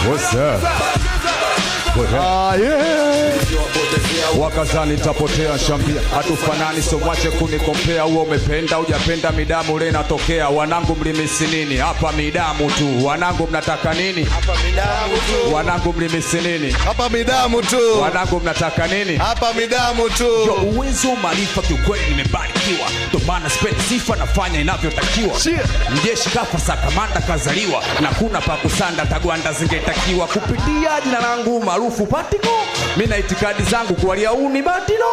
What's up? Wakazani tapotea shambia hatufanani so wache kunikompea uo umependa ujapenda midamu le natokea wanangu mlimisi nini hapa midamu tu wanangu mnataka nini hapa midamu tu wanangu mlimisi nini hapa midamu tu wanangu mnataka nini hapa midamu tu yo uwezo maarifa kiukweli nimebarikiwa ndo maana spend sifa nafanya inavyotakiwa mjeshi kafa sakamanda kazaliwa na kuna pa kusanda tagwanda zingetakiwa kupitia jina langu maarufu patiko mina itikadi zangu kuwalia uni batino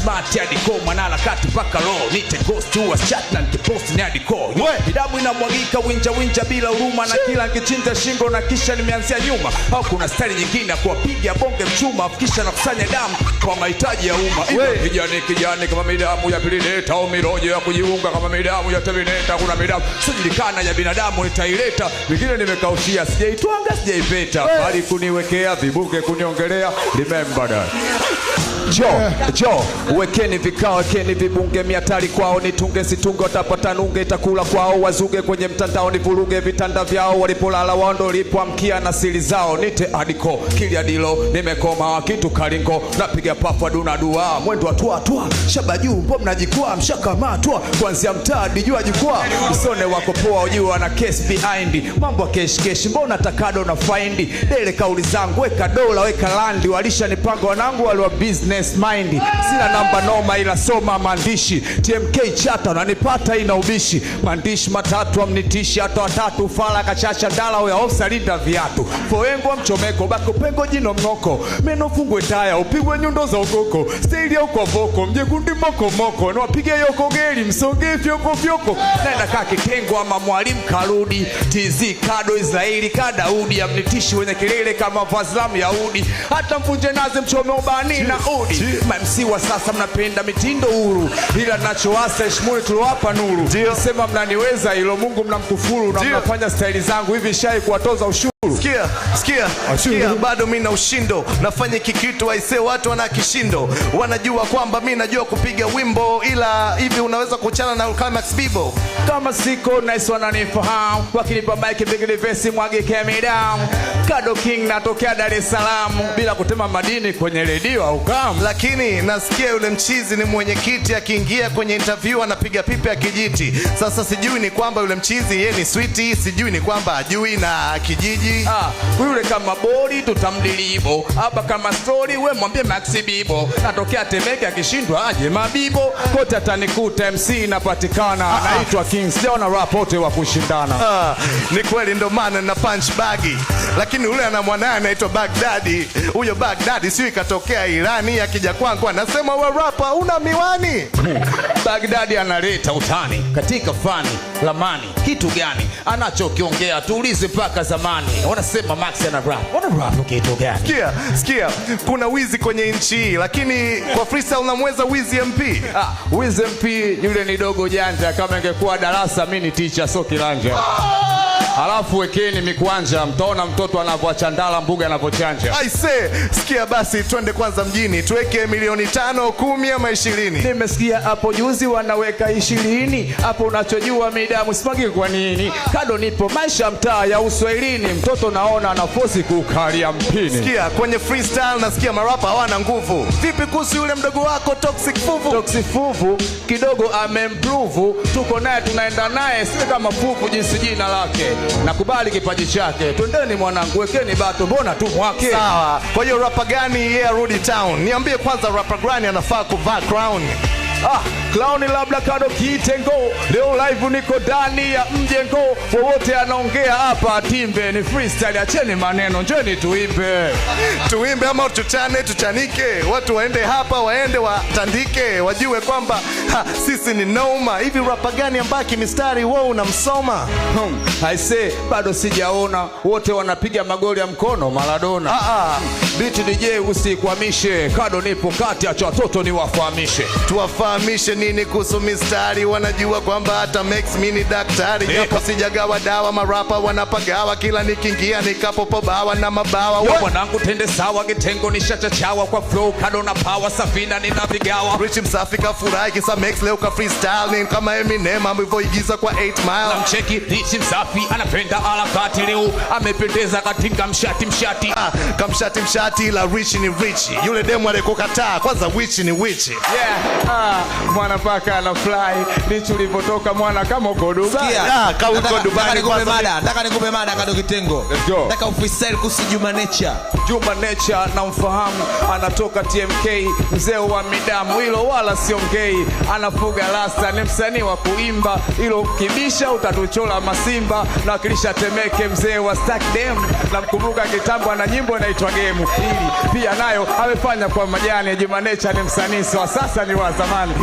smart yadiko manala kati paka lo nite ghost to a chat na nkipost ni yadiko midamu inamwagika winja bila huruma na kila nkichinja shingo na kisha nimeanzia nyuma au kuna style nyingine ya kuwapiga bonge mchuma afikisha na kusanya damu kwa mahitaji ya umma kijani kama midamu ya pilileta au mirojo ya kujiunga kama midamu ya tevineta kuna midamu sijulikana ya binadamu nitaileta vingine nimekaushia sijaitwanga sijaipeta bali kuniwekea vibuke kuniongelea remember that Jo, wekeni vikao, wekeni vibunge miatari kwao, nitunge situnge, watapata nunge, itakula kwao, wazuge kwenye mtandao, nivuruge vitanda vyao, walipolala wando lipoamkia na siri zao, nite adiko, kili adilo, nimekoma wakitu karingo, napiga pafu aduna dua, mwendo atua, shaba juu, mpo mnajikua, mshaka matua, kwanzia mtaa, dijua jikua, usone wako poa, ujua na case behind, mambo kesh, mbona takado na find, dele kauli zangu, weka dola, weka landi, walisha nipango wanangu, waliwa business mind sina namba noma ila soma maandishi TMK chata unanipata ina ubishi maandishi matatu amnitishi hata watatu fala kachacha dala ya ofsa linda viatu foengo mchomeko bako pengo jino mnoko meno fungwe taya upigwe nyundo za ukoko style huko voko mjekundi moko na wapige yoko geli msonge fyoko naenda kake kengo ama mwalimu karudi TZ kado Israeli kadaudi amnitishi wenye kelele kama Vazlam Yahudi hata mfunje naze mchome ubani na udi MC wa sasa mnapenda mitindo huru ila nachoasa heshimuni tulowapa nuru sema mnaniweza ilo Mungu mnamkufuru na mnafanya staili zangu hivi shai kuwatoza ushuru Sikia, bado mimi na ushindo nafanya kikitu aise watu wana kishindo wanajua kwamba mimi najua kupiga wimbo ila hivi unaweza kuchana na Climax Bibo kama siko nice wananifahamu wakinipa mic bigili vesi mwage me down Kado King natokea Dar es Salaam bila kutema madini kwenye redio au kama lakini nasikia yule mchizi ni mwenyekiti akiingia kwenye interview anapiga pipe ya kijiti sasa sijui ni kwamba yule mchizi yeye ni sweetie sijui ni kwamba ajui na kijiji yule kama bori tutamdilibo hapa kama story we mwambie Maxi Bibo natokea Temeke akishindwa aje Mabibo kote atanikuta MC inapatikana anaitwa King sijaona rap wote wa kushindana ni kweli ndo maana na punch bagi lakini yule ana mwanae anaitwa Baghdadi huyo Baghdadi sio ikatokea Irani akija kwangu anasema we rapper una miwani Baghdadi analeta utani katika fani lamani kitu gani anachokiongea tuulize paka zamani wanasema Max ana rap kitu gani sikia kuna wizi kwenye nchi lakini kwa freestyle unamweza wizi MP wizi MP yule ni dogo janja kama ingekuwa darasa mimi ni teacher so kilanja Alafu wekeni mikwanja mtaona mtoto anavyoachandala mbuga anavyochanja. Sikia basi twende kwanza mjini tuweke milioni 5, 10 ama 20. Nimesikia hapo juzi wanaweka 20. Hapo unachojua midamu simagi kwa nini? Kado nipo maisha mtaa ya Uswahilini. Mtoto naona anafosi kukalia mpini. Sikia kwenye freestyle nasikia marapa hawana nguvu. Vipi kuhusu yule mdogo wako Toxic Fuvu? Toxic Fuvu kidogo ameimprove. Tuko naye tunaenda naye si kama Fuvu jinsi jina lake. Nakubali kipaji chake. Twendeni mwanangu wekeni bato mbona tu mwake. Sawa. Kwa hiyo rapper gani yeye arudi town? Niambie kwanza rapper gani anafaa kuvaa crown? Clown labda Kado Kitengo. Leo live niko ndani ya mjengo. Wowote anaongea hapa timbe ni freestyle acheni maneno njoni tuimbe. Tuimbe ama tuchanike. Watu waende hapa waende watandike wajue kwamba sisi ni noma. Hivi rapper gani ambaki mistari wewe unamsoma? I say bado sijaona wote wanapiga magoli ya mkono Maradona. Beat DJ usikwamishe. Kado nipo kati acha watoto niwafahamishe. Tuwafahamishe ni nini kuhusu mistari, wanajua kwamba hata Max mini daktari. Japo sijagawa dawa, marapa wanapagawa, kila nikiingia nikapopo bawa na mabawa. Mwanangu tende sawa, kitengo ni shachachawa, kwa flow kado na power, safina ninapigawa. Rich msafi kafurahi kisa Max leo ka freestyle, ni kama Eminem amevyoigiza kwa 8 Mile. Na mcheki Rich msafi anapenda harakati, leo amependeza katika mshati. Kamshati mshati la Rich ni Rich, yule demu alikukataa kwanza Witch ni Witch. Mwana paka na fly Rich ulipotoka mwana kama uko Dubai. Kauko Dubai kwanza. Nataka nikupe mada kado kitengo. Let's go. Nataka ufreestyle kuhusu Juma Nature. Juma Nature namfahamu, anatoka TMK, mzee wa midamu, hilo wala siongei. Anafuga rasta, ni msanii wa kuimba, hilo kibisha utatuchola masimba. Na kilisha Temeke, mzee wa Stack Dem, namkumbuka kitambo ana nyimbo inaitwa Game. Hili pia nayo amefanya kwa majani. Juma Nature ni msanii wa sasa, ni wa zamani.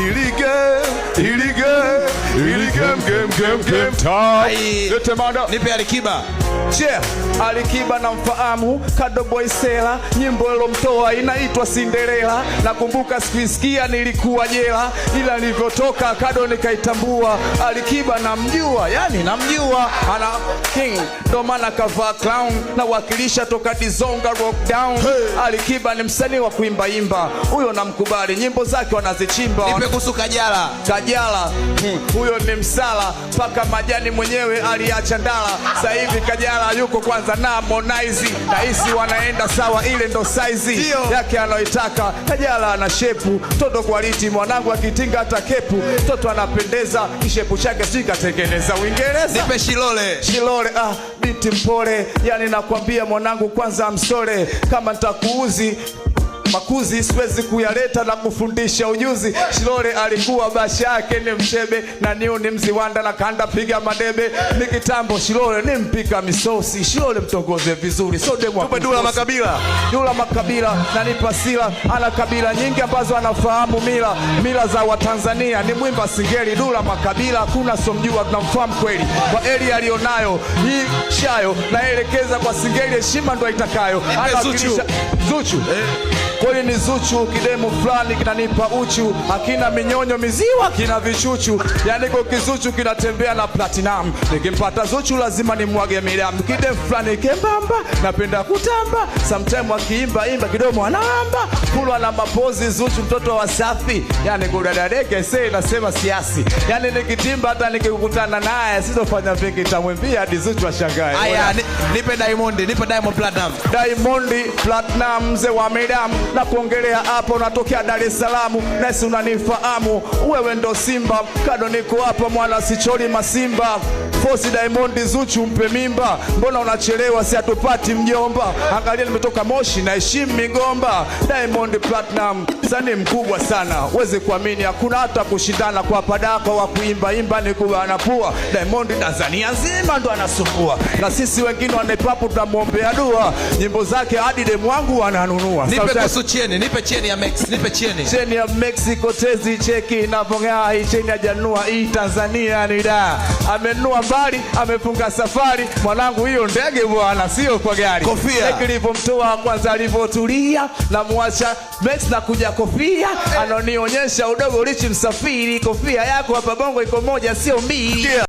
Hili game time. Yote mada. Nipe Alikiba. Alikiba na mfahamu, Kado Boy Sela, nyimbo ilomtoa inaitwa Cinderella. Nakumbuka sikuisikia nilikuwa jela, ila nilivyotoka Kado nikaitambua. Alikiba namjua, yani namjua, ana king ndo maana kavaa clown, na wakilisha toka Dizonga Rock Down. Alikiba ni msanii wa kuimba imba, huyo namkubali, nyimbo zake wanazichimba. Nipe kuhusu Kajala. Huyo ni msala, paka majani mwenyewe aliacha ndala. Sasa hivi Kajala yuko kwanza na Harmonize, na hisi wanaenda sawa, ile ndo size yake anaoitaka. Kajala ana shepu, toto quality, mwanangu akitinga hata kepu, toto anapendeza, kishepu chake sikatengeneza Uingereza. Nipe Shilole. Binti mpole, yani nakwambia mwanangu kwanza msole, kama nitakuuzi makuzi siwezi kuyaleta na kufundisha ujuzi. Shilole alikuwa basha yake ni mchebe, na niu ni mziwanda na kanda piga madebe. Ni kitambo Shilole ni mpika misosi, Shilole mtongoze vizuri, so demu Tupe Dula Makabila na nipa Sila. Ana kabila nyingi ambazo anafahamu mila za Watanzania, ni mwimba singeli. Dula Makabila kuna somjua, tunamfahamu kweli kwa eli alionayo. Hii shayo naelekeza kwa singeli, heshima ndo itakayo. Zuchu. Kweli ni Zuchu, kidemu fulani kinanipa uchu, hakina minyonyo miziwa, kina vichuchu, yani kwa kizuchu kinatembea na platinum. Nikimpata Zuchu lazima nimwage midamu, kidemu fulani kembamba, napenda kutamba, sometime akiimba kidomo anaamba, kulwa na mapozi Zuchu, mtoto wa Safi, yani kudadadeke sei nasema siasi, yani nikitimba hata nikikutana naye sitofanya vingi, tamwambia hadi Zuchu ashangae. Aya, nipe Diamond Platinum, mzee wa midamu. Na kuongelea hapo, unatokea Dar es Salaam, nasi unanifahamu, wewe ndo Simba. Kado niko hapa mwana sichori masimba, Force Diamond Zuchu mpe mimba, mbona unachelewa si atupati mjomba, angalia nimetoka Moshi na heshima migomba. Diamond Platinum msanii mkubwa sana, uweze kuamini hakuna hata kushindana kwa padaka wa kuimba ni kubana pua. Diamond Tanzania nzima ndo anasumbua, na sisi wengine wanapapu tunamuombea dua, nyimbo zake hadi demu wangu wananunua. Nipe cheni ya Max, Cheni ya Mexico tezi cheki inavong'aa, hii cheni ya janua, hii Tanzania ni da. Amenunua mbali, amefunga safari, mwanangu hiyo ndege bwana, sio kwa gari. Kofia. Nilipomtoa kwanza alivyotulia, na muacha Max na kuja kofia, anonionyesha udogo Rich msafiri, kofia yako hapa Bongo iko moja sio mbili.